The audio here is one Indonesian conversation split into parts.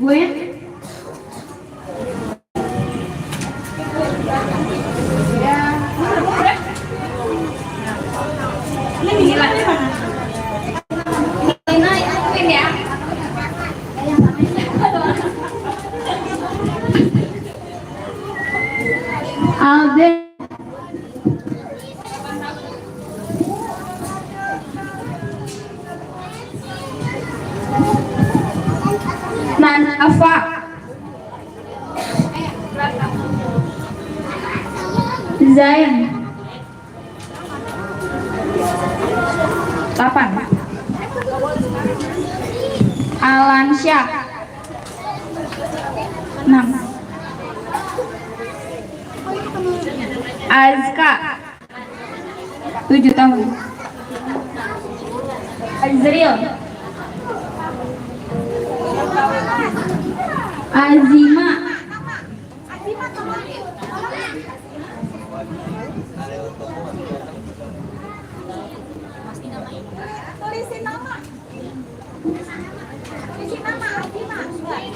Gwen. Alden. Nanafa. Zain. 8. Alansyah. 6. Azka 7 tahun. Azril. Azima.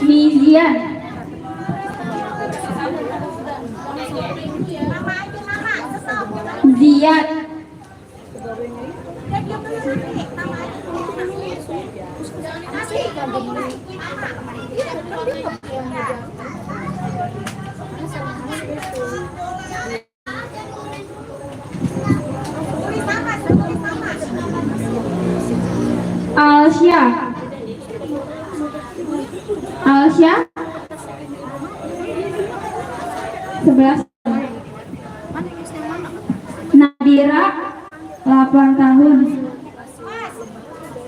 Mizian. Ziyad. Alsyah. 11. Nadira 8 tahun.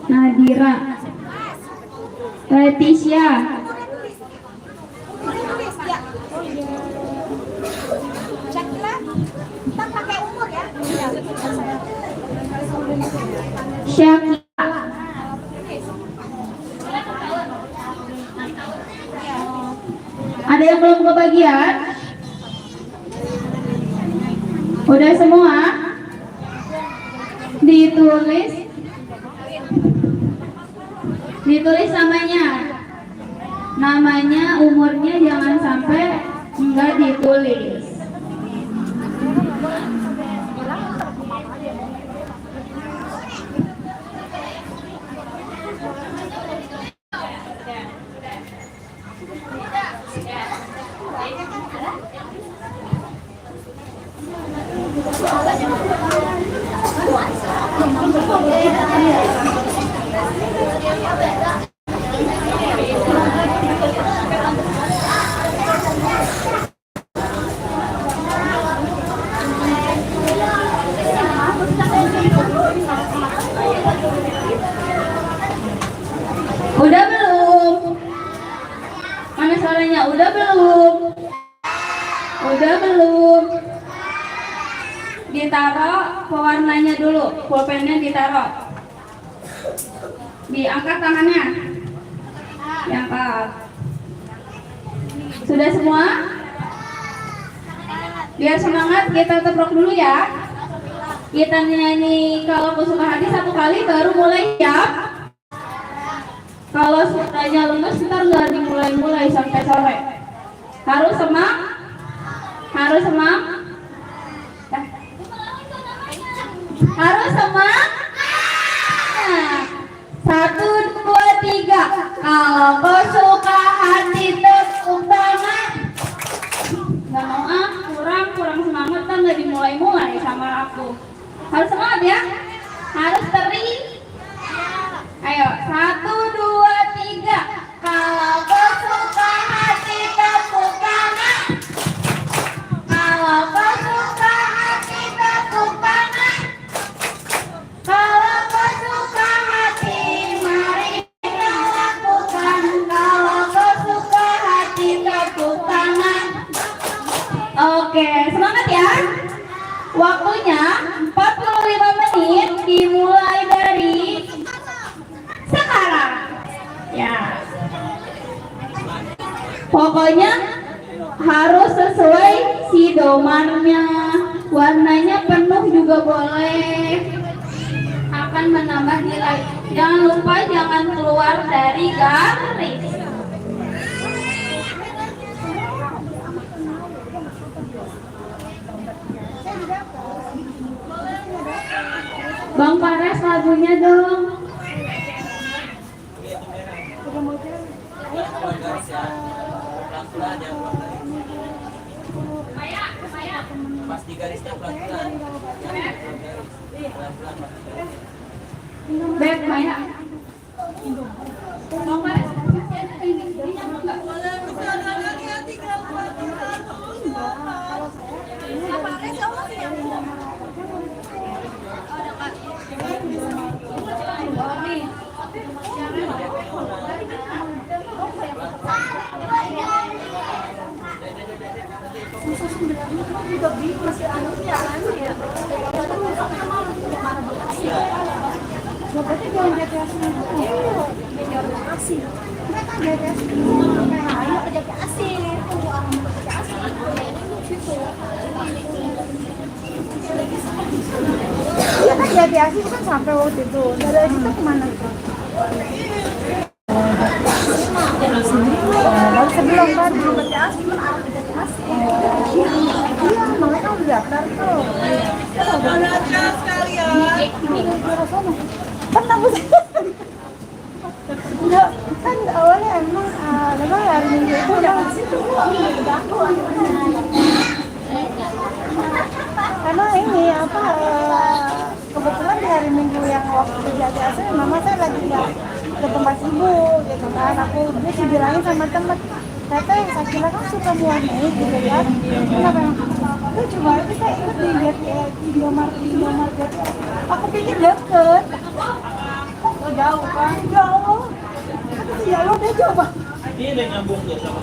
Nadira. Leticia. Syakira. Ada yang belum kebagian? Udah semua? Ditulis namanya, umurnya jangan sampai enggak ditulis. Udah belum? Mana suaranya? Udah belum? Udah belum? Ditaruh pewarnanya dulu, pulpennya ditaruh. Diangkat tangannya. Diangkat. Sudah semua? Biar semangat, kita teprok dulu ya. Kita nyanyi Kalau Ku Suka Hati 1 kali baru mulai ya. Kalau suaranya lemes ntar nggak dimulai sampai sore. Harus semangat. Harus semangat. Harus semangat. 1, 2, 3. Kalau kau suka hati tepuk tangan. Nggak mau kurang semangat kan nggak dimulai sama aku. Harus semangat ya. Harus teri. Ayo 1, 2, 3. Kalau kau suka hati tepuk tangan. Kalau kau suka hati tepuk tangan. Kalau kau suka hati mari kita lakukan. Kalau kau suka hati tepuk tangan. Oke, semangat ya. Waktunya 45 menit dimulai dari sekarang. Ya. Pokoknya harus sesuai si domarnya. Warnanya penuh juga boleh. Akan menambah nilai. Jangan lupa jangan keluar dari garis. Bang Pares lagunya dong. Pas di garisnya pelan-pelan. Baik, Maya. Bang Pares. Iya kan Jati Asih kan sampai waktu itu. Dari situ kemana? Baru sebelum kan belum Jati Asih kan arah ke Jati Asih. Iya, makanya kan udah daftar tuh. Pernah bos? Enggak, kan awalnya memang hari Minggu itu udah situ. Karena ini kebetulan di hari Minggu yang waktu di Jati Asih mama saya lagi nggak ke tempat ibu gitu kan, dia sih bilangin sama temen ternyata yang Sakila kan suka muarnya gitu kan, kenapa yang lu coba aja saya ikut di Indomaret Jati Asih, aku pikir deket kok jauh kan, jauh kata sih ya lo deh coba Ini udah nyambung tuh sama